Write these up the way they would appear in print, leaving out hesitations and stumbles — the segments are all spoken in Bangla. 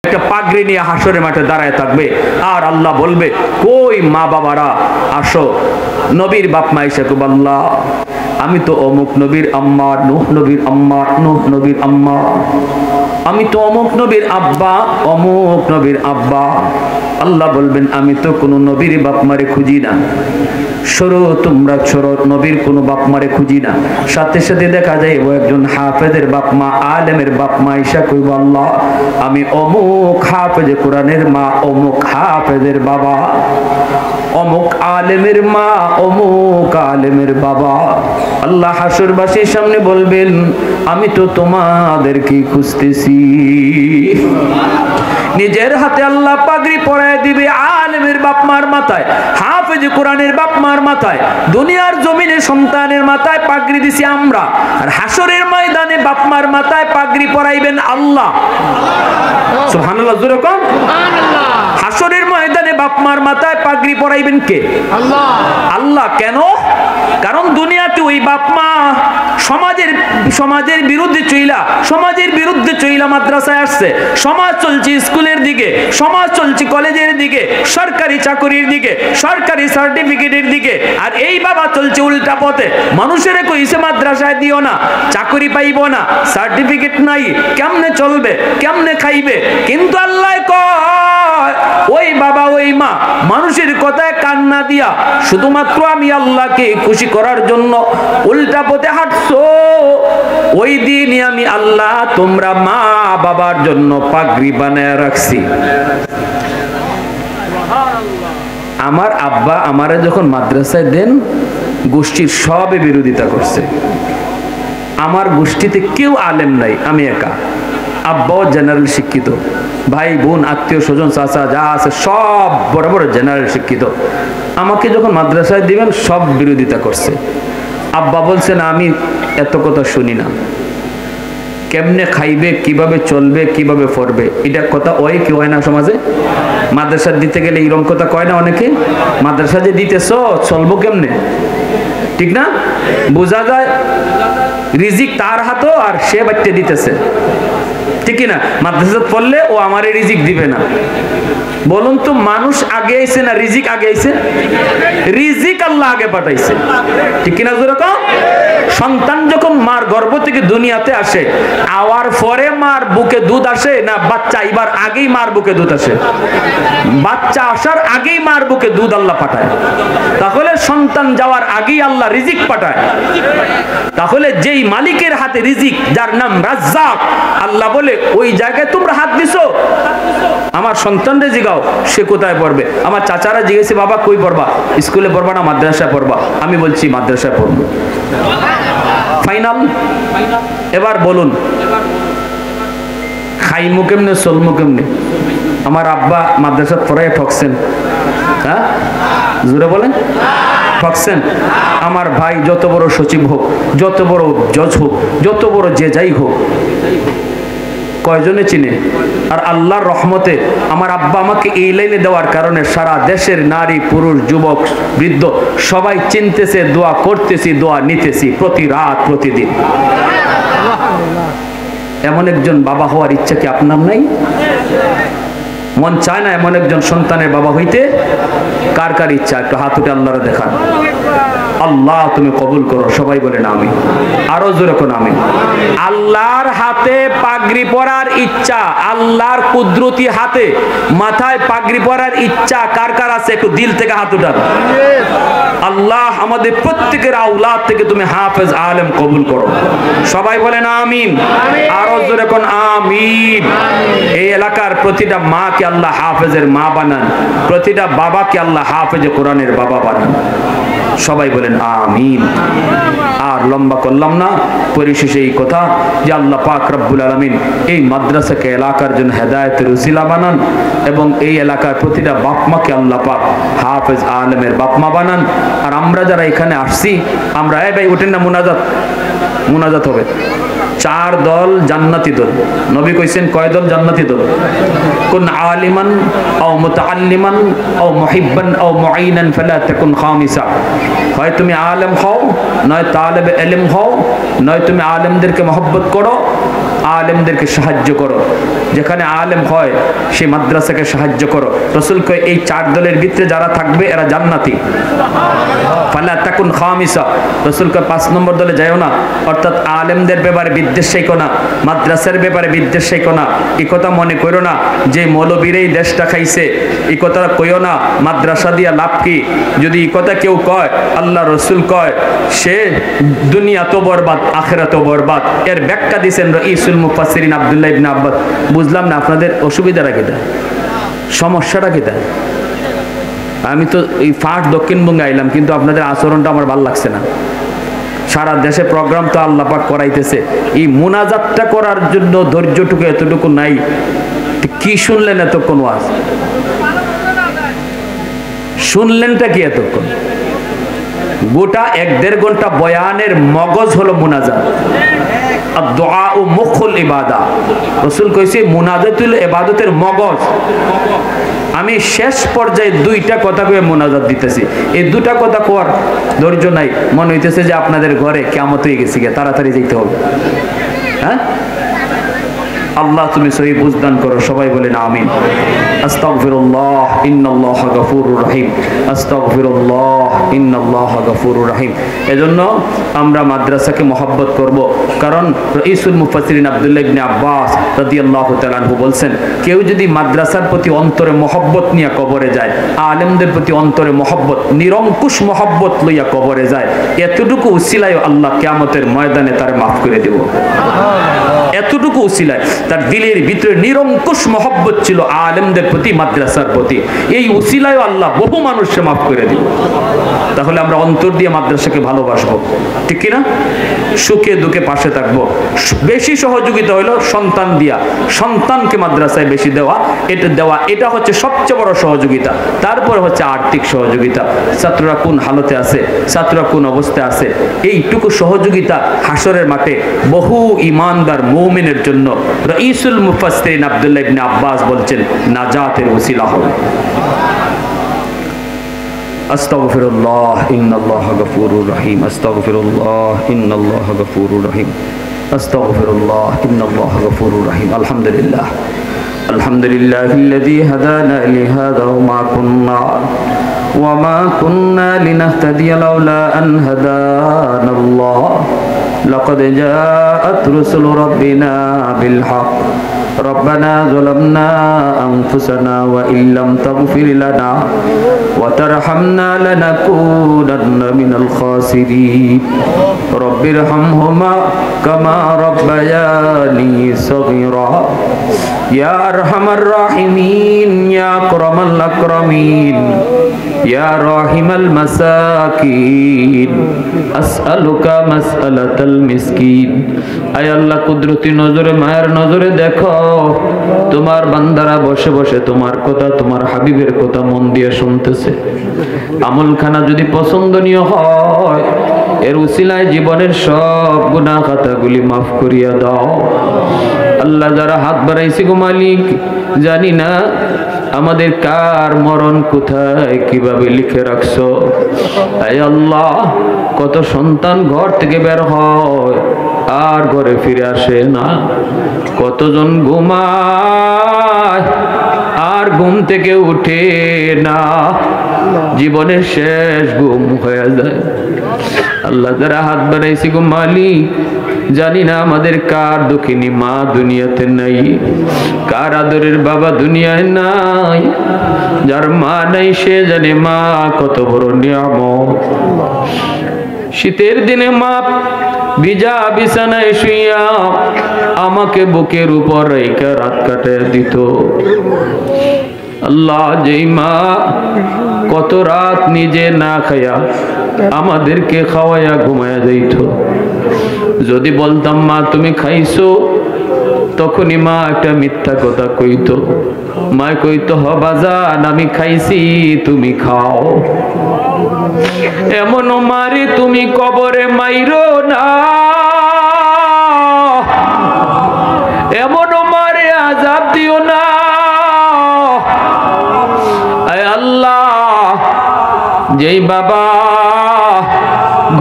একটা পাগড়ি নিয়ে হাসরের মাঠে দাঁড়ায় থাকবে, আর আল্লাহ বলবে, কই মা বাবারা, আসো। নবীর বাপ মা এসে কইবে, আল্লাহ আমি তো অমুক নবীর আম্মা, নূহ নবীর আম্মা, নূহ নবীর আম্মা, আমি তো অমুক নবীর আব্বা, অমুক নবীর আব্বা। আল্লাহ বলবেন, আমি তো কোনো নবীর বাপ মারে খুঁজি না, সরো তোমরা সরো, নবীর কোনো বাপ মারে খুঁজি না। সাথে সাথে দেখা যায় ও একজন হাফেজের বাপ মা, আলেমের বাপ মা ঈশা কইব, আল্লাহ আমি অমুক হাফেজে কোরআনের মা, অমুক হাফেজের বাবা, অমুক আলেমের মা, অমুক আলেমের বাবা। আল্লাহ হাসরবাসীর সামনে বলবেন, আমি তো তোমাদেরকে খুঁজতেছি। নিজের হাতে আল্লাহ পাগড়ি পরায় দিবে আলেমের বাপ মার মাথায়, হাফেজ কোরআনের বাপ মার মাথায়। দুনিয়ার জমিনে সন্তানের মাথায় পাগড়ি দিছি আমরা, আর হাসরের ময়দানে বাপ মার মাথায় পাগড়ি পরাইবেন আল্লাহ। সুবহানাল্লাহ, জোরে কোন সুবহানাল্লাহ। হাসরের ময়দানে বাপ মার মাথায় পাগড়ি পরাইবেন কে? আল্লাহ। আল্লাহ কেন? কারণ দুনিয়াতে ওই বাপ মা সমাজের বিরুদ্ধে চইলা মাদ্রাসায় আসছে, সমাজ চলছে স্কুলের দিকে, সমাজ চলছে কলেজের দিকে, সরকারি চাকরির দিকে, সরকারি সার্টিফিকেটের দিকে, আর এই বাবা চলছে উল্টা পথে। মানুষের কইছে মাদ্রাসায় দিও না, চাকরি পাইব না, সার্টিফিকেট নাই, কেমনে চলবে, কেমনে খাইবে? কিন্তু আল্লাহ কয়, ওই বাবা ওই মা মানুষের কথায় কান্না দিয়া শুধুমাত্র আমি আল্লাহকে খুশি করার জন্য উল্টা পথে হাঁটছো, ওই দিনই আমি আল্লাহ তোমরা মা বাবার জন্য পাগড়ি বানায় রাখছি। আমার আব্বা আমারে যখন মাদ্রাসায় দেন, গোষ্ঠীর সবে বিরোধিতা করছে। আমার গোষ্ঠীতে কেউ আলেম নাই, আমি একা। আব্বাও জেনারেল শিক্ষিত, ভাই বোন আত্মীয় স্বজন চাচা যা আছে সব বড় বড় জেনারেল শিক্ষিত। আমাকে যখন মাদ্রাসায় দিবেন সব বিরোধিতা করছে। আব্বা বলছেন, আমি এত কথা শুনি না, কেমনে খাইবে, কিভাবে চলবে, কিভাবে পড়বে, এটা কথা ওই কি হয় না সমাজে? মাদ্রাসা দিতে গেলে এরকম কথা কয় না অনেকে? মাদ্রাসা যে দিতেছ চলবো কেমনে, ঠিক না? বোঝা যায় রিজিক তার হাতও, আর সে বাচ্চা দিতেছে, ঠিক না? মাদ্রাসা পড়লে ও আমারে রিজিক দিবে না। বলুন তো, মানুষ আগে আইছে না রিজিক আগে আইছে? রিজিক আল্লাহ আগে পাঠাইছে, ঠিক কিনা? যেরকম সন্তান যখন মার গর্ভ থেকে দুনিয়াতে আসে, আওয়ার পরে মার বুকে দুধ আসে না বাচ্চা এবার আগেই মার বুকে দুধ আসে? বাচ্চা আসার আগেই মার বুকে দুধ আল্লাহ পাঠায়। তাহলে সন্তান যাওয়ার আগেই আল্লাহ রিজিক পাঠায়। তাহলে যেই মালিকের হাতে রিজিক, যার নাম রাজ্জাক, আল্লাহ বলে ওই জায়গায় তোমরা হাত দিছো, আমার সন্তানরে জিগাও সে কোথায় পড়বে। আমার চাচারা জিজ্ঞেসে, বাবা কই পড়বা? স্কুলে পড়বা না মাদ্রাসায় পড়বা? আমি বলছি মাদ্রাসায় পড়বো। ফাইনাল। এবার বলুন, খাইমু কেমনে, চলমু কেমনে? আমার আব্বা মাদ্রাসা পড়ায় ঠকছেন, হ্যাঁ জোরে বলেন, ঠকছেন। আমার ভাই যত বড় সচিব হোক, যত বড় জজ হোক, যত বড় যে যাই হোক, কয়জনে চিনে? আর আল্লাহর রহমতে আমার আব্বা আমাকে এই লাইনে দেওয়ার কারণে সারা দেশের নারী পুরুষ যুবক বৃদ্ধ সবাই চিনতেছে, দোয়া করতেছি, দোয়া নিতেছি প্রতি রাত প্রতিদিন। এমন একজন বাবা হওয়ার ইচ্ছা কি আপনার নাই? মন চায় না এমন একজন সন্তানের বাবা হইতে? কার কার ইচ্ছা? একটু হাত উঠে আল্লাহরে দেখান। আল্লাহ তুমি কবুল করো, সবাই বলেন আমিন, আরো জোরে কোন আমিন। আল্লাহর হাতে পাগড়ি পরার ইচ্ছা, আল্লাহর কুদরতি হাতে মাথায় পাগড়ি পরার ইচ্ছা কার কার আছে? একটু দিল থেকে হাত উঠান। আল্লাহ আমাদের প্রত্যেকের আওলাদ থেকে তুমি হাফেজ আলেম কবুল করো, সবাই বলেন আমিন, আরো জোরে কোন আমিন। এই এলাকার প্রতিটা মাকে আল্লাহ হাফেজের মা বানান, প্রতিটা বাবাকে আল্লাহ হাফেজে কোরআনের বাবা বানান, সবাই বলেন আমিন। আর লম্বা করলাম না, পরিশেষে এই কথা যে আল্লাহ পাক রব্বুল আলামিন এই মাদ্রাসাকে এলাকার জন্য হেদায়েতের উসিলা বানান, এবং এই এলাকার প্রতিটা বাপ মাকে আল্লাহ পাক হাফেজ আলেমের বাপ মা বানান। আর আমরা যারা এখানে আসছি, আমরা এই ভাই ওঠেন না, মুনাজাত হবে। 4 দল জান্নাতি দল। নবী কইছেন কয় দল জান্নাতি দল? কুন আলিমান আও মুতাআল্লিমান আও মুহিব্বান আও মুঈনান ফালা তাকুন খামিসা। হয় তুমি আলেম হও, নয় তালেবে ইলম হও, নয় তুমি আলেমদেরকে মহব্বত করো, আলেমদেরকে সাহায্য করো, যেখানে আলেম হয় সেই মাদ্রাসাকে সাহায্য করো। রাসূল কয় এই 4 দলের ভিতরে যারা থাকবে এরা জান্নাতি। ফালা তাকুন খামিসা, রাসূল কয় 5 নম্বর দলে যাও না। অর্থাৎ আলেমদের ব্যাপারে বিদ্বেষ শেখো না, মাদ্রাসার ব্যাপারে বিদ্বেষ শেখো না। এই কথা মনে করো না যে মৌলবীরাই দেশটা খাইছে, এই কথা কইও না মাদ্রাসা দিয়া লাভ কি। যদি এই কথা কেউ কয়, আল্লাহ রসুল কয় সে দুনিয়া তো বরবাদ আখিরাত তো বরবাদ। এর ব্যাখ্যা দিয়েছেন রাইসুল মুফাসসিরিন আব্দুল্লাহ ইবনে আব্বাস। বুঝলাম না আপনাদের অসুবিধাটা কিটা, সমস্যাটা কিটা। আমি তো এই ফার্স্ট দক্ষিণবঙ্গে আইলাম, কিন্তু আপনাদের আচরণটা আমার ভালো লাগছে না। সারা দেশে প্রোগ্রাম তো আল্লাহ পাক করাইতেছে, এই মুনাজাতটা করার জন্য ধৈর্যটুকু এতটুকু নাই। কি শুনলেন এতক্ষণ ওয়াজ? শুনলেনটা কি এতক্ষণ? গোটা 1-1.5 ঘন্টা বয়ানের মগজ হলো মুনাজাত। আর দোয়া ও মুখুল ইবাদা, রাসূল কইছে মুনাজাত হলো ইবাদতের মগজ। আমি শেষ পর্যায়ে 2টা কথা কয়ে মুনাজাত দিতেছি। এই 2টা কথা কোয়ার ধৈর্য নাই, মনে হইতেছে যে আপনাদের ঘরে কিয়ামত হয়ে গেছে, তাড়াতাড়ি যেতে হবে। হ্যাঁ, আল্লাহ তুমি সহি বুঝদান করো, সবাই বলেন আমিন। আস্তাগফিরুল্লাহ ইন্নাল্লাহা গফুরুর রহিম, আস্তাগফিরুল্লাহ ইন্নাল্লাহা গফুরুর রহিম। এজন্য আমরা মাদ্রাসাকে মহব্বত করব, কারণ রাইসুল মুফাসসিরিন আব্দুল্লাহ ইবনে আব্বাস রাদিয়াল্লাহু তাআলা আনহু বলছেন, কেউ যদি মাদ্রাসার প্রতি অন্তরে মহব্বত নিয়ে কবরে যায়, আলেমদের প্রতি অন্তরে মহব্বত, নিরঙ্কুশ মহব্বত লইয়া কবরে যায়, এতটুকু উসিলায় আল্লাহ কিয়ামতের ময়দানে তার মাফ করে দেব। এতটুকু উসিলায় তার দিলের ভিতরে নিরঙ্কুশ মহব্বত ছিল আলেমদের প্রতি, মাদ্রাসার প্রতি, এই উসিলায় আল্লাহ বহু মানুষকে মাফ করে দিল। তাহলে আমরা অন্তর দিয়ে মাদ্রাসাকে ভালোবাসবো, ঠিক কিনা? সুখে দুঃখে পাশে থাকবো। বেশি সহযোগিতা হলো সন্তান দিয়া, সন্তানকে মাদ্রাসায় বেশি দেওয়া, এটা হচ্ছে সবচেয়ে বড় সহযোগিতা। তারপরে হচ্ছে আর্থিক সহযোগিতা, ছাত্ররা কোন হালতে আছে, ছাত্ররা কোন অবস্থায় আছে, এইটুকু সহযোগিতা হাসরের মাঠে বহু ইমানদার মুমিনের জন্য রাইসুল মুফাসসিরিন আব্দুল্লাহ ইবনে আব্বাস বলছেন নাজাতের ওসিলা হবে। আস্তাগফিরুল্লাহ ইন্নাল্লাহা গফুরুর রহিম, আস্তাগফিরুল্লাহ ইন্নাল্লাহা গফুরুর রহিম, আস্তাগফিরুল্লাহ ইন্নাল্লাহা গফুরুর রহিম। আলহামদুলিল্লাহ, আলহামদুলিল্লাহিল্লাযী হাদানা লিহাযা ওয়া মা কুন্না লিনাহতাদিয়া লাউলা আন হাদানাল্লাহ। লাকাদ জাআত রুসুলু রাব্বিনা বিল হক। ربنا ظلمنا أنفسنا وإن لم تغفر لنا وترحمنا لنكونن من الخاسرين رب ارحمهما كما ربياني صغيرا يا أرحم الراحمين يا أكرم الأكرمين يا راحم المساكين أسألك مسألة المسكين أي الله قدرتي نظر মায়ের নজরে দেখো তোমার বান্দারা বসে বসে তোমার কথা, তোমার হাবিবের কথা মন দিয়ে শুনতেছে। আমলখানা যদি পছন্দনীয় হয়, এর উসিলায় জীবনের সব গুনাহ খাতাগুলি মাফ করিয়া দাও। আল্লাহ, যারা হাত বাড়াইছে গো মালিক, জানি না আমাদের কার মরণ কোথায় কিভাবে লিখে রাখছো। আয় আল্লাহ, কত সন্তান ঘর থেকে বের হয় আর ঘরে ফিরে আসে না, কতজন ঘুমায় আর ঘুম থেকে উঠে না, জীবনের শেষ ঘুম হয়ে যায়। আল্লাহ, যারা হাত বাড়াইছি গো মালিক, জানি না আমাদের কার দুঃখিনী মা দুনিয়াতে নাই, কার আদরের বাবা দুনিয়ায় নাই। যার মা নাই সে জানে মা কত বড় নিয়ামত। শীতের দিনে মা ভিজা বিছানায় শুইয়া আমাকে বুকের উপর রেখে রাত কাটিয়ে দিত। আল্লাহ, যেই মা কত রাত নিজে না খায়া আমাদেরকে খাওয়াইয়া ঘুমায়া যাইত, যদি বলতাম মা তুমি খাইছো, তখনই মা একটা মিথ্যা কথা কইতো। মা কইতো, হ বাজান আমি খাইছি, তুমি খাও। এমন মারি তুমি কবরে মাইরো না, এমন মারে আযাব দিও না। আয় আল্লাহ, যেই বাবা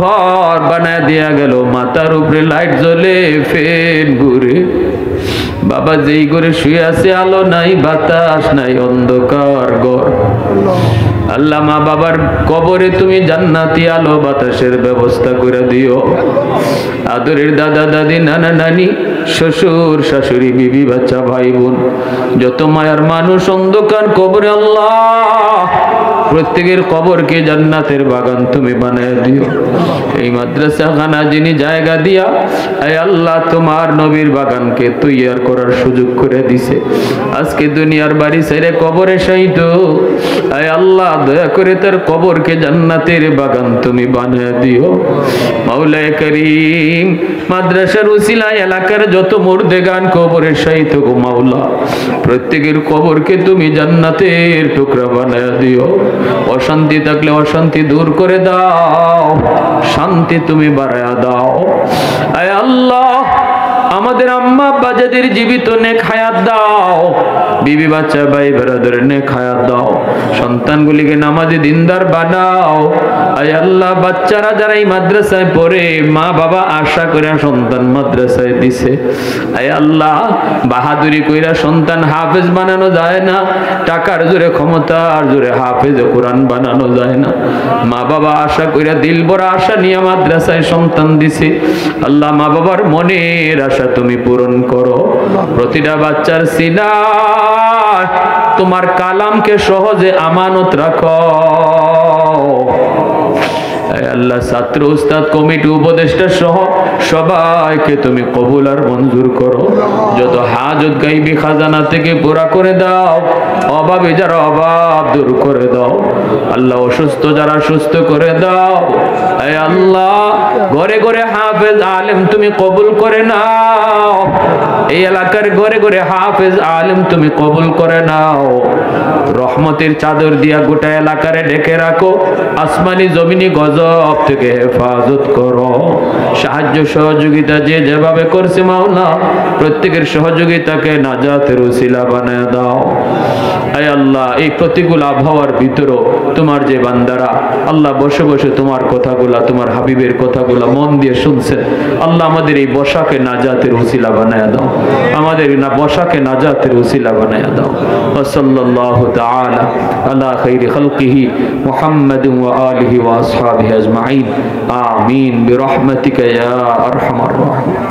ঘর বানায় দিয়া গেল, মাথার উপরে লাইট জ্বলে, ফ্যান ঘুরে, বাবা যেই ঘরে শুয়ে আছে আলো নাই বাতাস নাই অন্ধকার ঘর, আল্লাহ মা বাবার কবরে তুমি জান্নাতি আলো বাতাসের ব্যবস্থা করে দিও। আদরের দাদা দাদি নানা নানি শ্বশুর শাশুড়ি বিবি বাচ্চা ভাই বোন যত মায়ার মানুষ অন্ধকার কবরে, আল্লাহ প্রত্যেকের কবরকে জান্নাতের বাগান তুমি বানায় দিও। এই মাদ্রাসা খানা যিনি জায়গা দিয়া আয় আল্লাহ তোমার নবীর বাগানকে তৈয়ার করার সুযোগ করে দিছে, আজকে দুনিয়ার বাড়ি ছেড়ে কবরে শায়িত, আয় আল্লাহ দয়া করে তার কবরকে জান্নাতের বাগান তুমি বানায় দিও। মাওলায়ে করিম মাদ্রাসার উসিলায় এলাকার যত মুর্দেগান কবরে শায়িত গো মাওলা, প্রত্যেকের কবরকে তুমি জান্নাতের টুকরা বানায় দিও। অশান্তি থাকলে অশান্তি দূর করে দাও, শান্তি তুমি বাড়ায়া দাও। আয় আল্লাহ আমাদের আম্মা আব্বা যাদের জীবিত নেক হায়াত দাও, বিবি বাচ্চা ভাই বেরাদের নেক হায়াত দাও, সন্তানগুলিকে নামাজি দিনদার বানাও। আয় আল্লাহ বাচ্চারা যারা এই মাদ্রাসায় পড়ে মা বাবা আশা করে সন্তান মাদ্রাসায় দিছে, আয় আল্লাহ বাহাদুরি কইরা সন্তান হাফেজ বানানো যায় না, টাকার জোরে ক্ষমতার জোরে হাফেজ কোরআন বানানো যায় না। মা বাবা আশা কইরা দিল ভরা আশা নিয়ে মাদ্রাসায় সন্তান দিছে, আল্লাহ মা বাবার মনের আশা তুমি পূরণ করো। প্রতিটা বাচ্চার সিনায় তোমার কালামকে সহজে আমানত রাখো। আল্লাহ ছাত্র উস্তাদ কমিটি উপদেষ্টা সহ সবাইকে তুমি কবুল আর মঞ্জুর করো। যত হাজত গাইবি খাজানা থেকে পুরা করে দাও, অভাবে যারা অভাব দূর করে দাও, আল্লাহ অসুস্থ যারা সুস্থ করে দাও। আয় আল্লাহ ঘরে ঘরে হাফেজ আলেম তুমি কবুল করে নাও, এই এলাকার ঘরে ঘরে হাফেজ আলেম তুমি কবুল করে নাও। রহমতের চাদর দিয়া গোটা এলাকারে ঢেকে রাখো, আসমানি জমিনি গজব থেকে হেফাজত করো। সাহায্য সহযোগিতা যে যেভাবে করছে মাওলা, প্রত্যেকের সহযোগিতাকে নাজাতের উসিলা বানায় দাও। আয় আল্লাহ এই প্রতিকূল আবহাওয়ার ভিতরও তোমার যে বান্দারা আল্লাহ বসে বসে তোমার কথাগুলা তোমার হাবিবের কথাগুলা মন দিয়ে শুনছেন, আল্লাহ আমাদের এই বসাকে নাজাতের উসিলা বানায় দাও, আমাদের না বসাকে নাজাতের উসিলা বানায় দাও। সাল্লাল্লাহু তাআলা আলা খাইরি খালকিহি মুহাম্মাদিন ওয়া আলিহি ওয়া আসহাবিহি আজমাইন আমিন বিরহমাতিকা ইয়া আরহামার রাহিমিন।